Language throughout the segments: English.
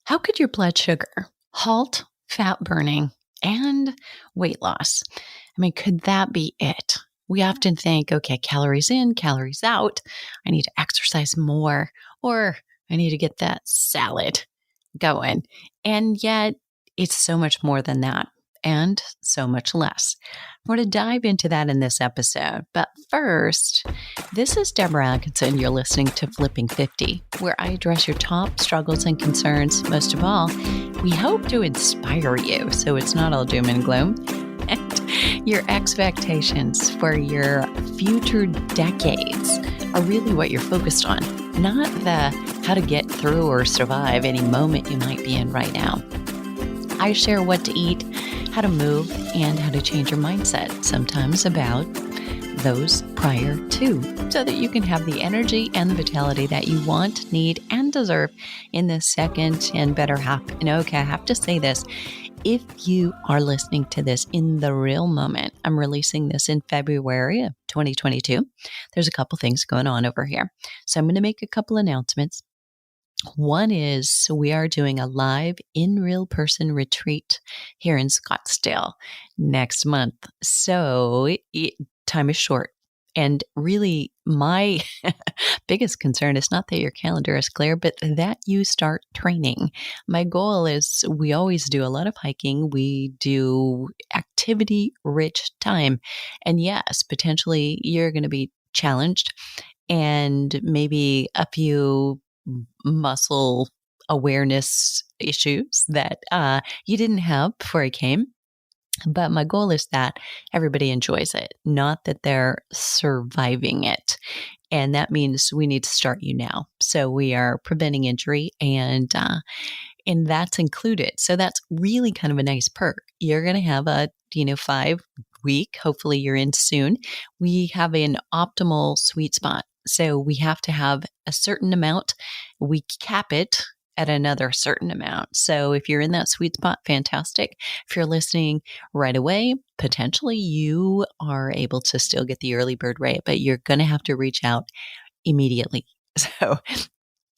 How could your blood sugar halt fat burning and weight loss? I mean, could that be it? We often think, okay, calories in, calories out. I need to exercise more, or I need to get that salad going. And yet, it's so much more than that and so much less. We're going to dive into that in this episode. But first, this is Deborah Atkinson. You're listening to Flipping 50, where I address your top struggles and concerns. Most of all, we hope to inspire you so it's not all doom and gloom. And your expectations for your future decades are really what you're focused on, not the how to get through or survive any moment you might be in right now. I share what to eat, how to move, and how to change your mindset, sometimes about those prior to, so that you can have the energy and the vitality that you want, need, and deserve in the second and better half. And okay, I have to say this. If you are listening to this in the real moment, I'm releasing this in February of 2022. There's a couple things going on over here. So I'm going to make a couple announcements. One is we are doing a live in real person retreat here in Scottsdale next month. So time is short. And really, my biggest concern is not that your calendar is clear, but that you start training. My goal is we always do a lot of hiking. We do activity-rich time. And yes, potentially you're going to be challenged and maybe a few muscle awareness issues that you didn't have before I came. But my goal is that everybody enjoys it, not that they're surviving it. And that means we need to start you now. So we are preventing injury and that's included. So that's really kind of a nice perk. You're going to have a 5-week, hopefully you're in soon. We have an optimal sweet spot. So we have to have a certain amount. We cap it at another certain amount. So if you're in that sweet spot, fantastic. If you're listening right away, potentially you are able to still get the early bird rate, but you're going to have to reach out immediately. So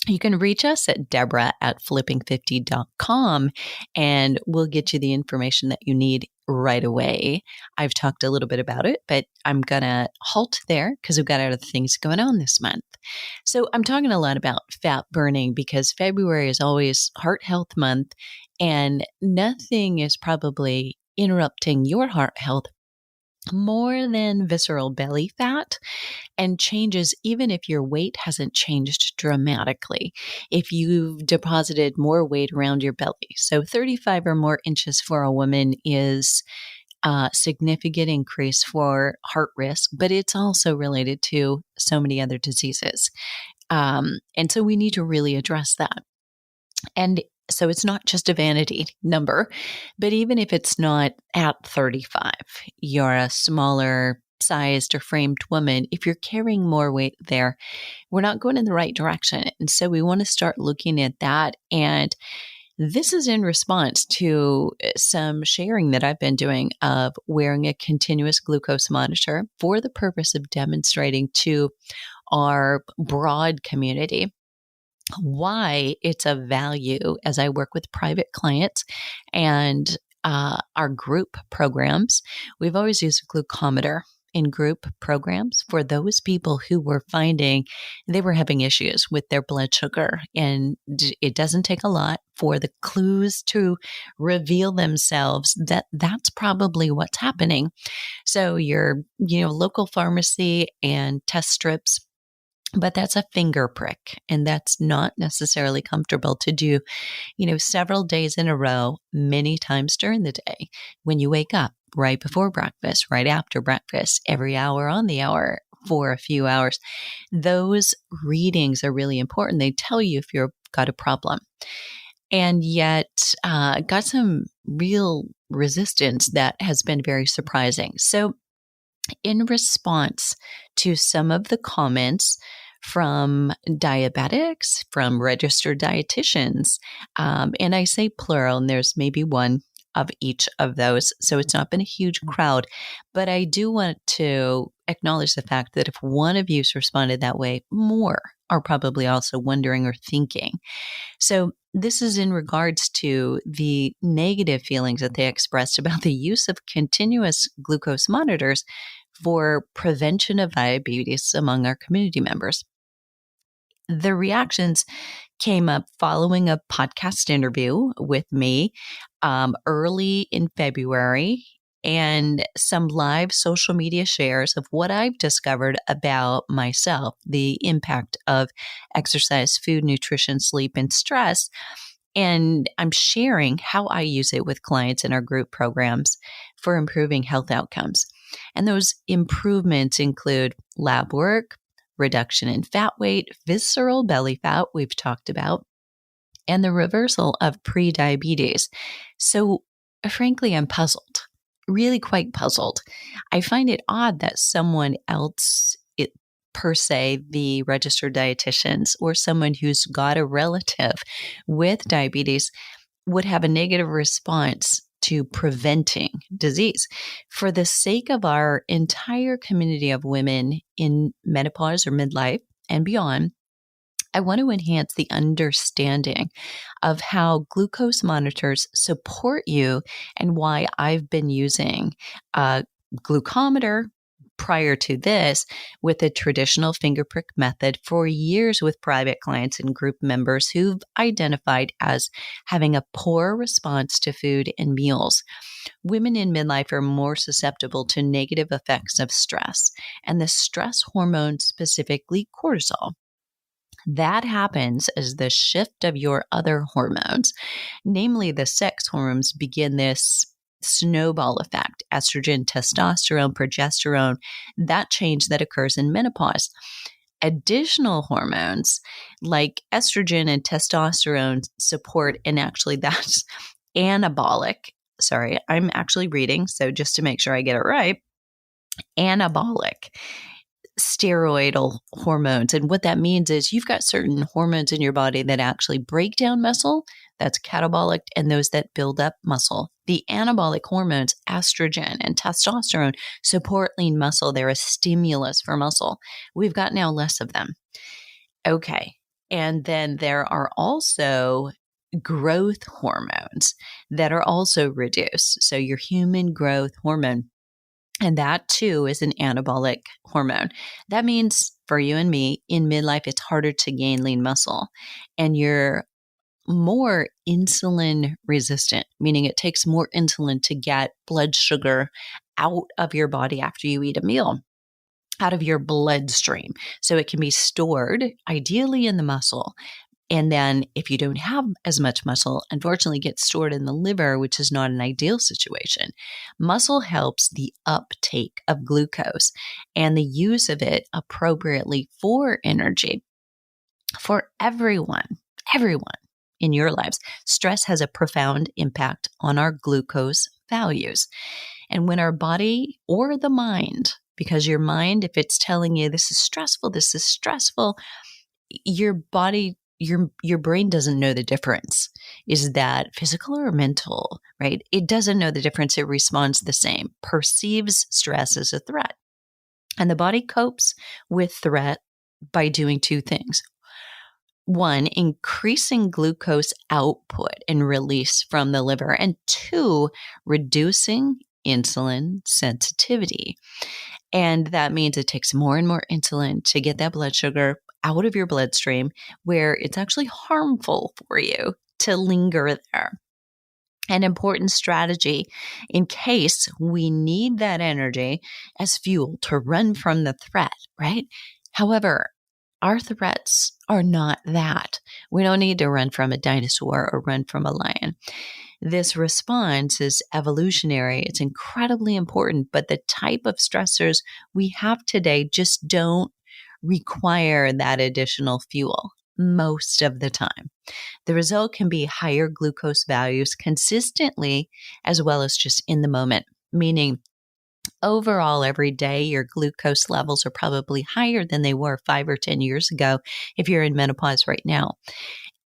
you can reach us at Deborah@flipping50.com and we'll get you the information that you need right away. I've talked a little bit about it, but I'm going to halt there because we've got other things going on this month. So I'm talking a lot about fat burning because February is always Heart Health Month and nothing is probably interrupting your heart health more than visceral belly fat and changes even if your weight hasn't changed dramatically. If you've deposited more weight around your belly, so 35 or more inches for a woman is a significant increase for heart risk, but it's also related to so many other diseases. And so we need to really address that. And so it's not just a vanity number, but even if it's not at 35, you're a smaller sized or framed woman, if you're carrying more weight there, we're not going in the right direction. And so we want to start looking at that. And this is in response to some sharing that I've been doing of wearing a continuous glucose monitor for the purpose of demonstrating to our broad community why it's of value as I work with private clients and our group programs. We've always used a glucometer in group programs for those people who were finding they were having issues with their blood sugar. And it doesn't take a lot for the clues to reveal themselves that that's probably what's happening. So your local pharmacy and test strips, but that's a finger prick, and that's not necessarily comfortable to do, several days in a row, many times during the day, when you wake up, right before breakfast, right after breakfast, every hour on the hour for a few hours. Those readings are really important. They tell you if you've got a problem. And yet got some real resistance that has been very surprising. So in response to some of the comments from diabetics, from registered dietitians, and I say plural, and there's maybe one of each of those, so it's not been a huge crowd, but I do want to acknowledge the fact that if one of you's responded that way, more are probably also wondering or thinking. So this is in regards to the negative feelings that they expressed about the use of continuous glucose monitors for prevention of diabetes among our community members. The reactions came up following a podcast interview with me early in February and some live social media shares of what I've discovered about myself, the impact of exercise, food, nutrition, sleep, and stress. And I'm sharing how I use it with clients in our group programs for improving health outcomes. And those improvements include lab work, reduction in fat weight, visceral belly fat, we've talked about, and the reversal of prediabetes. So, frankly, I'm puzzled, really quite puzzled. I find it odd that someone else, per se, the registered dietitians or someone who's got a relative with diabetes, would have a negative response to preventing disease. For the sake of our entire community of women in menopause or midlife and beyond, I want to enhance the understanding of how glucose monitors support you and why I've been using a glucometer prior to this with a traditional finger prick method for years with private clients and group members who've identified as having a poor response to food and meals. Women in midlife are more susceptible to negative effects of stress, and the stress hormone, specifically cortisol. That happens as the shift of your other hormones, namely the sex hormones, begin this snowball effect: estrogen, testosterone, progesterone, that change that occurs in menopause. Additional hormones like estrogen and testosterone support, and actually that's anabolic. Sorry, I'm actually reading, so just to make sure I get it right, anabolic steroidal hormones. And what that means is you've got certain hormones in your body that actually break down muscle, that's catabolic, and those that build up muscle. The anabolic hormones, estrogen and testosterone, support lean muscle. They're a stimulus for muscle. We've got now less of them. Okay. And then there are also growth hormones that are also reduced. So your human growth hormone, and that too is an anabolic hormone. That means for you and me in midlife, it's harder to gain lean muscle, and you're more insulin resistant, meaning it takes more insulin to get blood sugar out of your body after you eat a meal, out of your bloodstream. So it can be stored ideally in the muscle. And then if you don't have as much muscle, unfortunately gets stored in the liver, which is not an ideal situation. Muscle helps the uptake of glucose and the use of it appropriately for energy. For everyone in your lives, stress has a profound impact on our glucose values. And when our body or the mind, because your mind, if it's telling you this is stressful, your body, your brain doesn't know the difference. Is that physical or mental, right? It doesn't know the difference. It responds the same, perceives stress as a threat. And the body copes with threat by doing two things. One, increasing glucose output and release from the liver. And two, reducing insulin sensitivity. And that means it takes more and more insulin to get that blood sugar out of your bloodstream, where it's actually harmful for you to linger there. An important strategy in case we need that energy as fuel to run from the threat, right? However, our threats are not that. We don't need to run from a dinosaur or run from a lion. This response is evolutionary. It's incredibly important, but the type of stressors we have today just don't require that additional fuel most of the time. The result can be higher glucose values consistently, as well as just in the moment, meaning overall every day your glucose levels are probably higher than they were 5 or 10 years ago if you're in menopause right now.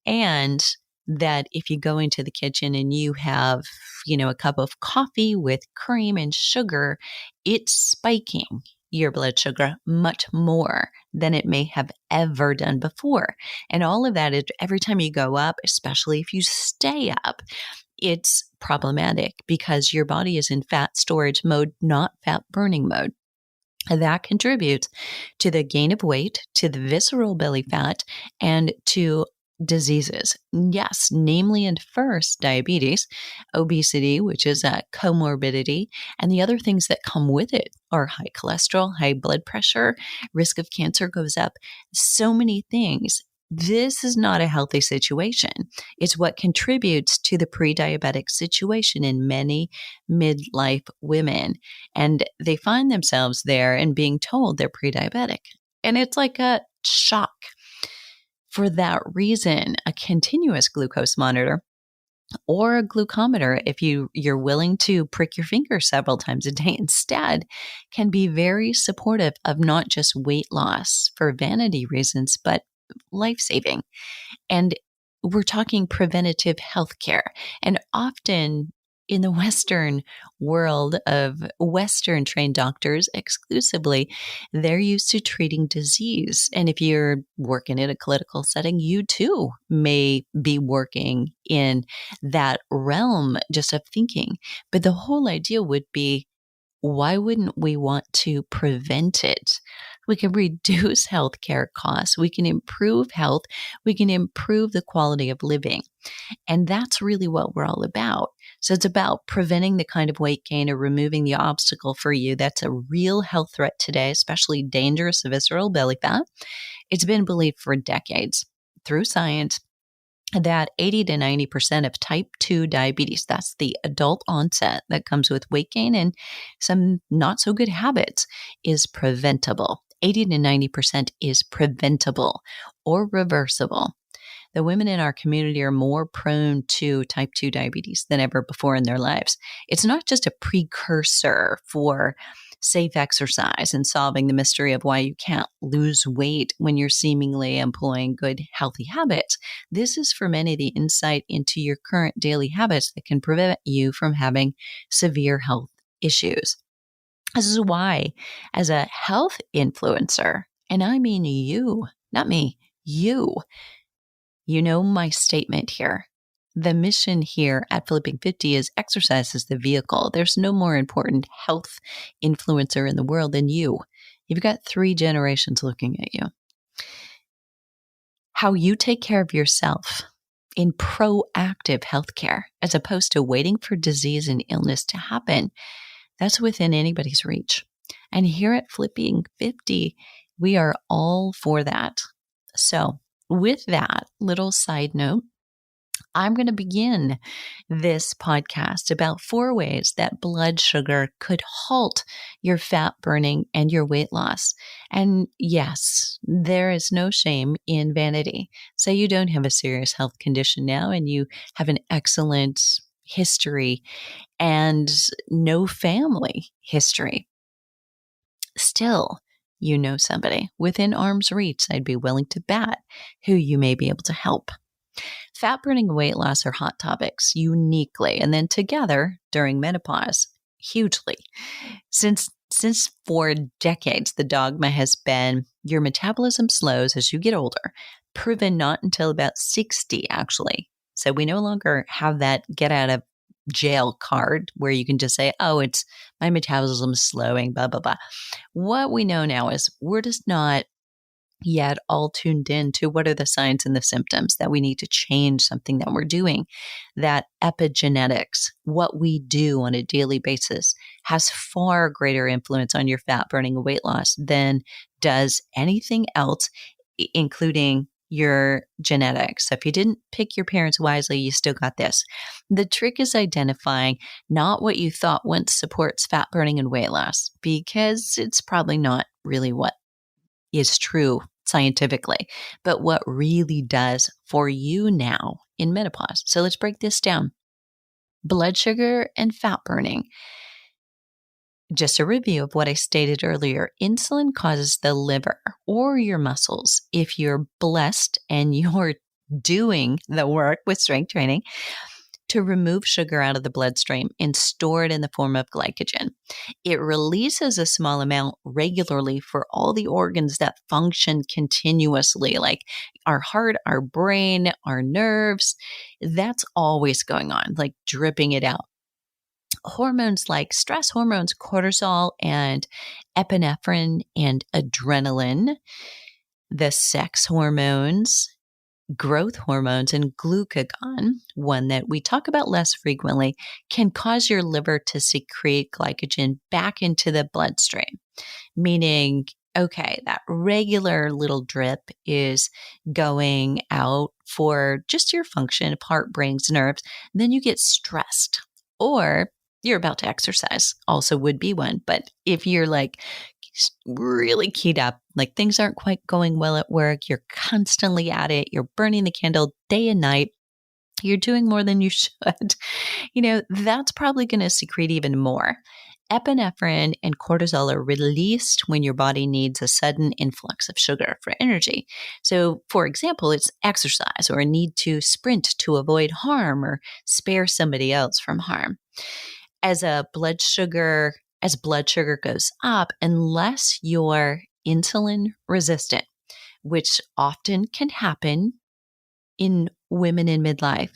And that if you go into the kitchen and you have, a cup of coffee with cream and sugar, it's spiking your blood sugar much more than it may have ever done before. And all of that is every time you go up, especially if you stay up, it's problematic because your body is in fat storage mode, not fat burning mode. And that contributes to the gain of weight, to the visceral belly fat, and to diseases. Yes, namely and first diabetes, obesity, which is a comorbidity, and the other things that come with it are high cholesterol, high blood pressure, risk of cancer goes up, so many things. This is not a healthy situation. It's what contributes to the pre-diabetic situation in many midlife women. And they find themselves there and being told they're pre-diabetic. And it's like a shock. For that reason, a continuous glucose monitor or a glucometer, if you're willing to prick your finger several times a day instead, can be very supportive of not just weight loss for vanity reasons, but life-saving. And we're talking preventative healthcare. And often in the Western world of Western trained doctors exclusively, they're used to treating disease. And if you're working in a clinical setting, you too may be working in that realm just of thinking. But the whole idea would be, why wouldn't we want to prevent it? We can reduce healthcare costs. We can improve health. We can improve the quality of living. And that's really what we're all about. So it's about preventing the kind of weight gain or removing the obstacle for you that's a real health threat today, especially dangerous visceral belly fat. It's been believed for decades through science that 80 to 90% of type 2 diabetes, that's the adult onset that comes with weight gain and some not so good habits, is preventable. 80 to 90% is preventable or reversible. The women in our community are more prone to type 2 diabetes than ever before in their lives. It's not just a precursor for safe exercise and solving the mystery of why you can't lose weight when you're seemingly employing good, healthy habits. This is for many the insight into your current daily habits that can prevent you from having severe health issues. This is why, as a health influencer, and I mean you, not me, you know my statement here. The mission here at Flipping 50 is exercise is the vehicle. There's no more important health influencer in the world than you. You've got 3 generations looking at you. How you take care of yourself in proactive healthcare, as opposed to waiting for disease and illness to happen, that's within anybody's reach. And here at Flipping 50, we are all for that. So with that little side note, I'm going to begin this podcast about 4 ways that blood sugar could halt your fat burning and your weight loss. And yes, there is no shame in vanity. Say you don't have a serious health condition now and you have an excellent history and no family history. Still, you know somebody within arm's reach I'd be willing to bet who you may be able to help. Fat burning and weight loss are hot topics uniquely, and then together during menopause, hugely. Since for decades, the dogma has been your metabolism slows as you get older, proven not until about 60, actually. So we no longer have that get out of jail card where you can just say, oh, it's my metabolism slowing, blah, blah, blah. What we know now is we're just not yet all tuned in to what are the signs and the symptoms that we need to change something that we're doing. That epigenetics, what we do on a daily basis, has far greater influence on your fat burning and weight loss than does anything else, including your genetics. So if you didn't pick your parents wisely, you still got this. The trick is identifying not what you thought once supports fat burning and weight loss, because it's probably not really what is true scientifically, but what really does for you now in menopause. So let's break this down. Blood sugar and fat burning. Just a review of what I stated earlier, insulin causes the liver or your muscles, if you're blessed and you're doing the work with strength training, to remove sugar out of the bloodstream and store it in the form of glycogen. It releases a small amount regularly for all the organs that function continuously, like our heart, our brain, our nerves. That's always going on, like dripping it out. Hormones like stress hormones, cortisol and epinephrine and adrenalin, the sex hormones, growth hormones, and glucagon, one that we talk about less frequently, can cause your liver to secrete glycogen back into the bloodstream, meaning, okay, that regular little drip is going out for just your function of heart, brains, nerves. Then you get stressed, or you're about to exercise, also would be one. But if you're like really keyed up, like things aren't quite going well at work, you're constantly at it, you're burning the candle day and night, you're doing more than you should, that's probably going to secrete even more. Epinephrine and cortisol are released when your body needs a sudden influx of sugar for energy. So, for example, it's exercise or a need to sprint to avoid harm or spare somebody else from harm. As blood sugar goes up, unless you're insulin resistant, which often can happen in women in midlife,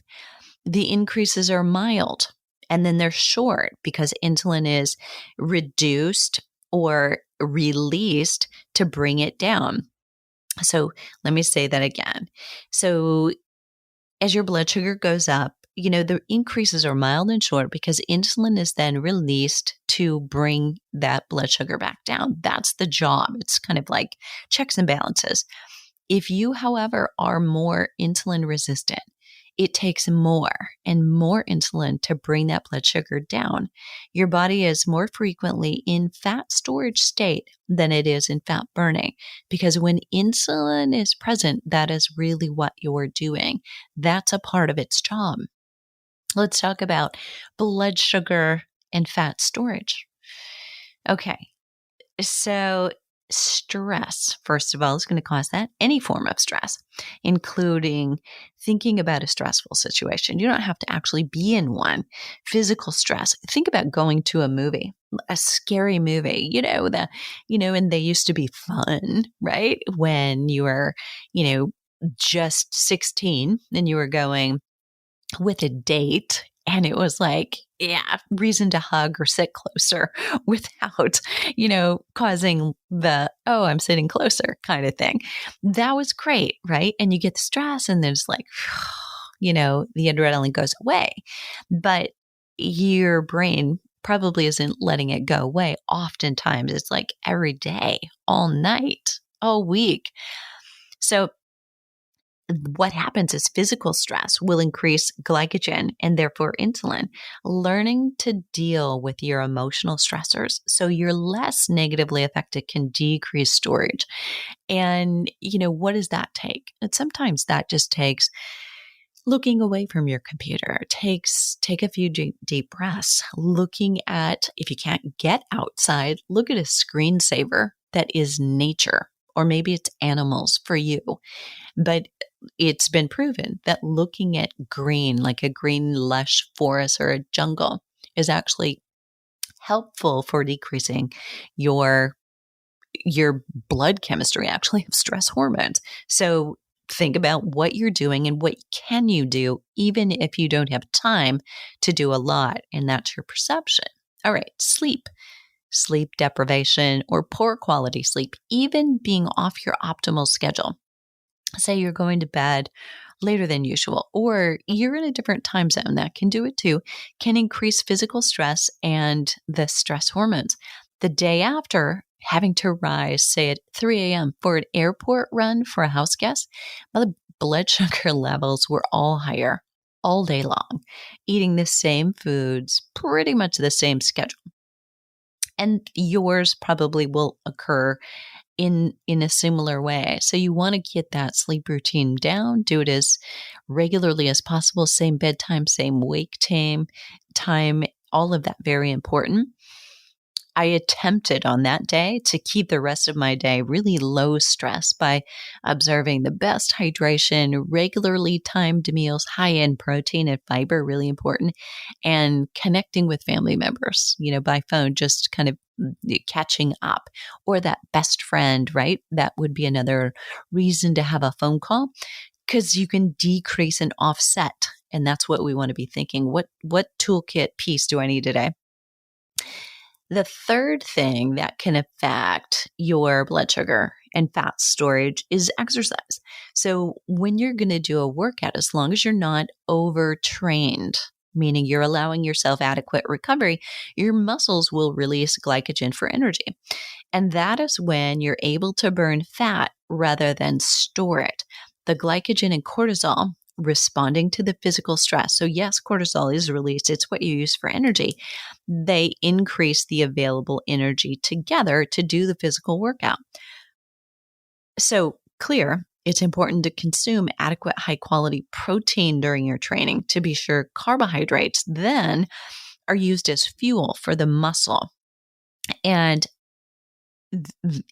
the increases are mild and then they're short because insulin is reduced or released to bring it down. So let me say that again. So as your blood sugar goes up, the increases are mild and short because insulin is then released to bring that blood sugar back down. That's the job. It's kind of like checks and balances. If you, however, are more insulin resistant, it takes more and more insulin to bring that blood sugar down. Your body is more frequently in fat storage state than it is in fat burning, because when insulin is present, that is really what you're doing. That's a part of its job. Let's talk about blood sugar and fat storage. Okay, so stress, first of all, is going to cause that. Any form of stress, including thinking about a stressful situation. You don't have to actually be in one. Physical stress. Think about going to a movie, a scary movie, and they used to be fun, right? When you were, just 16 and you were going with a date, and it was like, reason to hug or sit closer without, causing the, oh, I'm sitting closer kind of thing. That was great, right? And you get the stress and there's like, the adrenaline goes away. But your brain probably isn't letting it go away. Oftentimes it's like every day, all night, all week. So what happens is physical stress will increase glycogen and therefore insulin. Learning to deal with your emotional stressors so you're less negatively affected can decrease storage. And, what does that take? And sometimes that just takes looking away from your computer. Take a few deep breaths. Looking at, if you can't get outside, look at a screensaver that is nature, or maybe it's animals for you. But it's been proven that looking at green, like a green lush forest or a jungle, is actually helpful for decreasing your blood chemistry, actually, of stress hormones. So think about what you're doing and what can you do, even if you don't have time to do a lot, and that's your perception. All right, sleep deprivation or poor quality sleep, even being off your optimal schedule. Say you're going to bed later than usual, or you're in a different time zone, that can do it too, can increase physical stress and the stress hormones. The day after, having to rise, say at 3 a.m. for an airport run for a house guest, the blood sugar levels were all higher all day long, eating the same foods, pretty much the same schedule. And yours probably will occur in a similar way. So you want to get that sleep routine down, do it as regularly as possible, same bedtime, same wake time, all of that very important. I attempted on that day to keep the rest of my day really low stress by observing the best hydration, regularly timed meals, high in protein and fiber, really important, and connecting with family members, by phone, just kind of catching up, or that best friend, right? That would be another reason to have a phone call, because you can decrease and offset. And that's what we want to be thinking. What toolkit piece do I need today? The third thing that can affect your blood sugar and fat storage is exercise. So when you're going to do a workout, as long as you're not overtrained, meaning you're allowing yourself adequate recovery, your muscles will release glycogen for energy. And that is when you're able to burn fat rather than store it. The glycogen and cortisol responding to the physical stress. So yes, cortisol is released. It's what you use for energy. They increase the available energy together to do the physical workout. So clear, it's important to consume adequate high quality protein during your training. To be sure, carbohydrates then are used as fuel for the muscle. And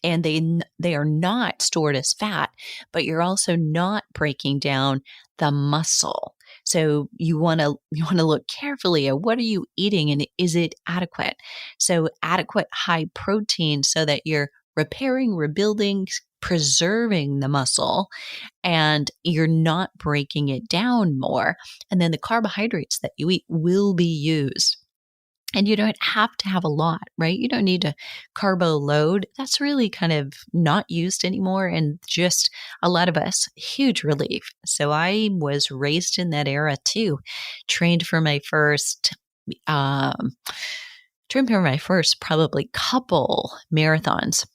they are not stored as fat, but you're also not breaking down the muscle. So you want to look carefully at what are you eating and is it adequate? So adequate high protein so that you're repairing, rebuilding, preserving the muscle, and you're not breaking it down more. And then the carbohydrates that you eat will be used. And you don't have to have a lot, right? You don't need to carbo load. That's really kind of not used anymore. And just a lot of us, huge relief. So I was raised in that era too. Trained for my first probably couple marathons,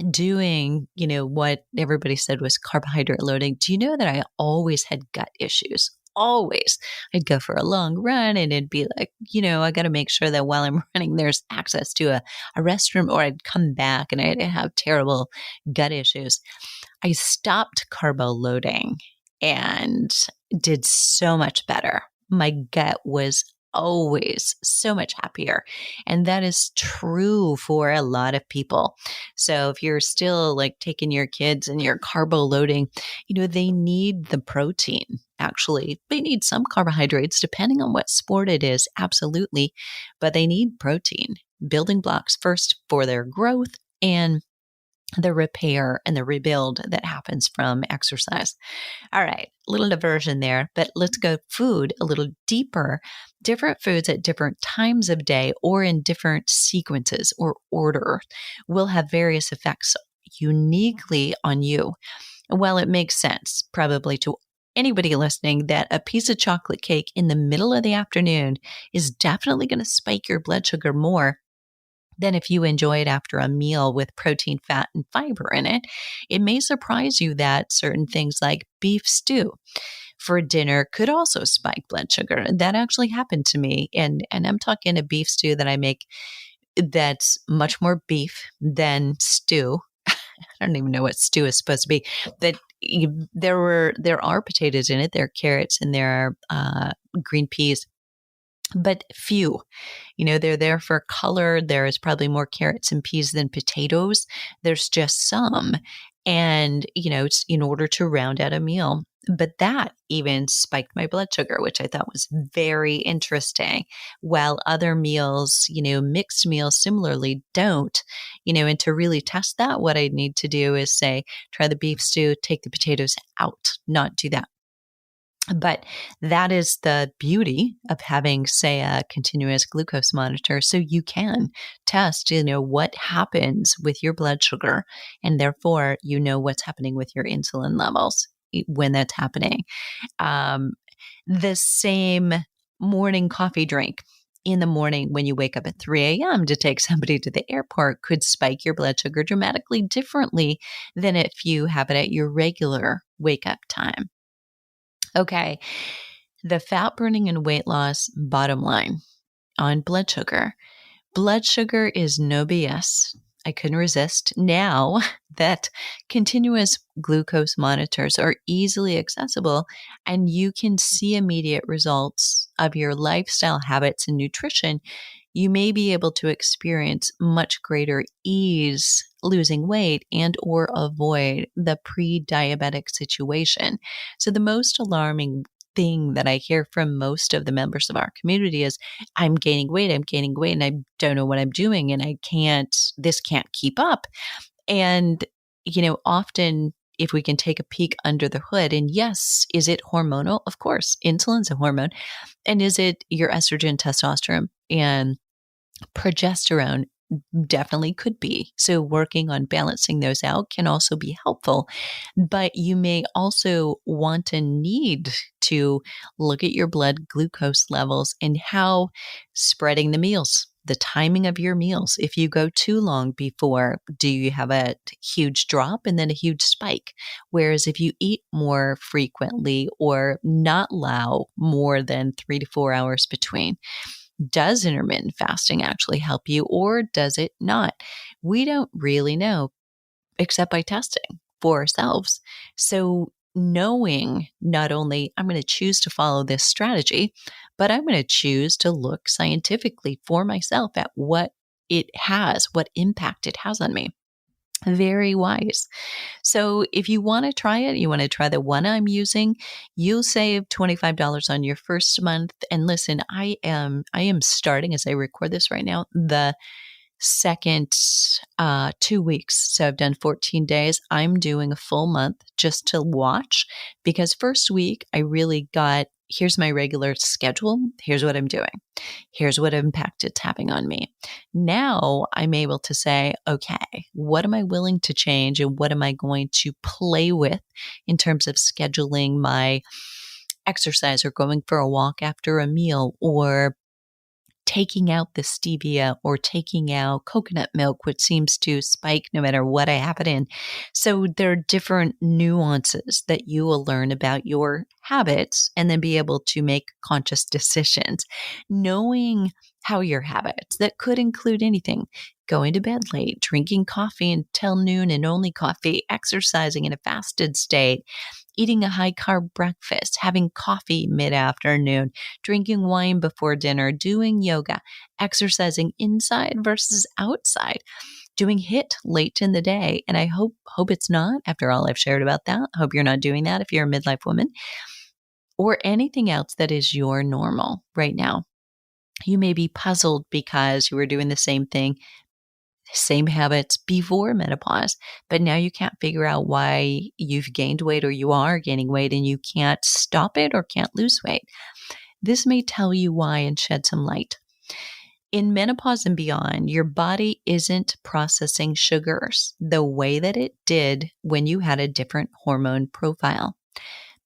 doing, what everybody said was carbohydrate loading. Do you know that I always had gut issues? Always. I'd go for a long run and it'd be like, I got to make sure that while I'm running, there's access to a restroom, or I'd come back and I'd have terrible gut issues. I stopped carbo loading and did so much better. My gut was always so much happier. And that is true for a lot of people. So if you're still like taking your kids and you're carbo loading, they need the protein. Actually, they need some carbohydrates depending on what sport it is. Absolutely. But they need protein, building blocks first for their growth and the repair and the rebuild that happens from exercise. All right, little diversion there, but let's go food a little deeper. Different foods at different times of day or in different sequences or order will have various effects uniquely on you. Well, it makes sense probably to anybody listening that a piece of chocolate cake in the middle of the afternoon is definitely going to spike your blood sugar more than if you enjoy it after a meal with protein, fat, and fiber in it. It may surprise you that certain things like beef stew for dinner could also spike blood sugar. That actually happened to me. And I'm talking a beef stew that I make that's much more beef than stew. I don't even know what stew is supposed to be. But there are potatoes in it. There are carrots and there are green peas. But few, they're there for color. There is probably more carrots and peas than potatoes. There's just some. And, it's in order to round out a meal. But that even spiked my blood sugar, which I thought was very interesting. While other meals, mixed meals similarly don't, and to really test that, what I need to do is say, try the beef stew, take the potatoes out, not do that. But that is the beauty of having, say, a continuous glucose monitor. So you can test, what happens with your blood sugar. And therefore, what's happening with your insulin levels when that's happening. The same morning coffee drink in the morning when you wake up at 3 a.m. to take somebody to the airport could spike your blood sugar dramatically differently than if you have it at your regular wake up time. Okay, the fat burning and weight loss bottom line on blood sugar. Blood sugar is no BS. I couldn't resist. Now that continuous glucose monitors are easily accessible and you can see immediate results of your lifestyle habits and nutrition, you may be able to experience much greater ease losing weight and or avoid the pre-diabetic situation. So the most alarming thing that I hear from most of the members of our community is I'm gaining weight, and I don't know what I'm doing, and this can't keep up. And, often if we can take a peek under the hood, and yes, is it hormonal? Of course, insulin's a hormone. And is it your estrogen, testosterone, and progesterone? Definitely could be. So working on balancing those out can also be helpful. But you may also want and need to look at your blood glucose levels and how spreading the meals, the timing of your meals. If you go too long before, do you have a huge drop and then a huge spike? Whereas if you eat more frequently or not allow more than 3 to 4 hours between, does intermittent fasting actually help you or does it not? We don't really know except by testing for ourselves. So knowing not only I'm going to choose to follow this strategy, but I'm going to choose to look scientifically for myself at what impact it has on me. Very wise. So if you want to try it, you want to try the one I'm using, you'll save $25 on your first month. And listen, I am starting as I record this right now, the second 2 weeks. So I've done 14 days. I'm doing a full month just to watch because first week I really got, here's my regular schedule. Here's what I'm doing. Here's what impact it's having on me. Now I'm able to say, okay, what am I willing to change and what am I going to play with in terms of scheduling my exercise or going for a walk after a meal or taking out the stevia or taking out coconut milk, which seems to spike no matter what I have it in. So there are different nuances that you will learn about your habits and then be able to make conscious decisions. Knowing how your habits that could include anything, going to bed late, drinking coffee until noon and only coffee, exercising in a fasted state, eating a high carb breakfast, having coffee mid-afternoon, drinking wine before dinner, doing yoga, exercising inside versus outside, doing HIIT late in the day. And I hope it's not, after all I've shared about that. I hope you're not doing that if you're a midlife woman or anything else that is your normal right now. You may be puzzled because you were doing the same thing, same habits before menopause, but now you can't figure out why you've gained weight or you are gaining weight and you can't stop it or can't lose weight. This may tell you why and shed some light. In menopause and beyond, your body isn't processing sugars the way that it did when you had a different hormone profile,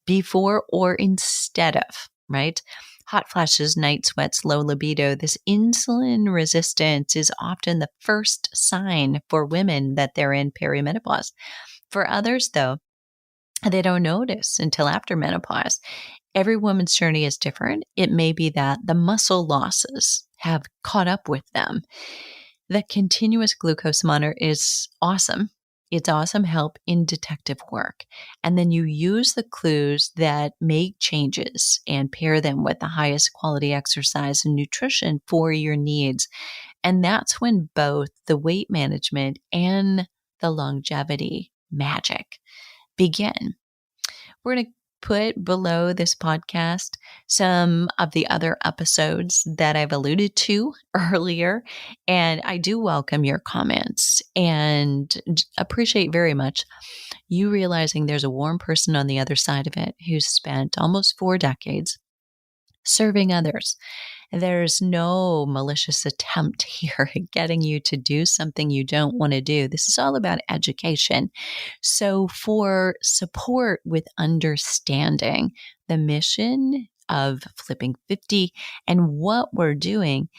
before or instead of, right? Hot flashes, night sweats, low libido. This insulin resistance is often the first sign for women that they're in perimenopause. For others, though, they don't notice until after menopause. Every woman's journey is different. It may be that the muscle losses have caught up with them. The continuous glucose monitor is awesome. It's awesome help in detective work. And then you use the clues that make changes and pair them with the highest quality exercise and nutrition for your needs. And that's when both the weight management and the longevity magic begin. We're going to put below this podcast some of the other episodes that I've alluded to earlier. And I do welcome your comments and appreciate very much you realizing there's a warm person on the other side of it who's spent almost 4 decades serving others. There's no malicious attempt here at getting you to do something you don't want to do. This is all about education. So for support with understanding the mission of Flipping 50 and what we're doing,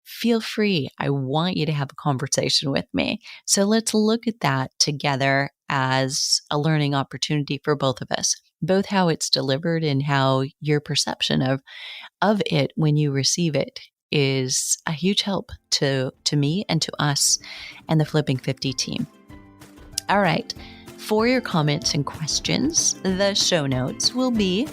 feel free. I want you to have a conversation with me. So let's look at that together as a learning opportunity for both of us, both how it's delivered and how your perception of it when you receive it is a huge help to me and to us and the Flipping 50 team. All right. For your comments and questions, the show notes will be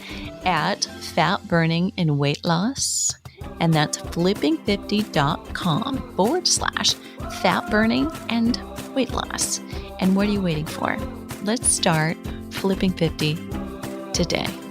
at Fat Burning and Weight Loss, and that's flipping50.com/fat burning and weight loss. And what are you waiting for? Let's start flipping 50 today.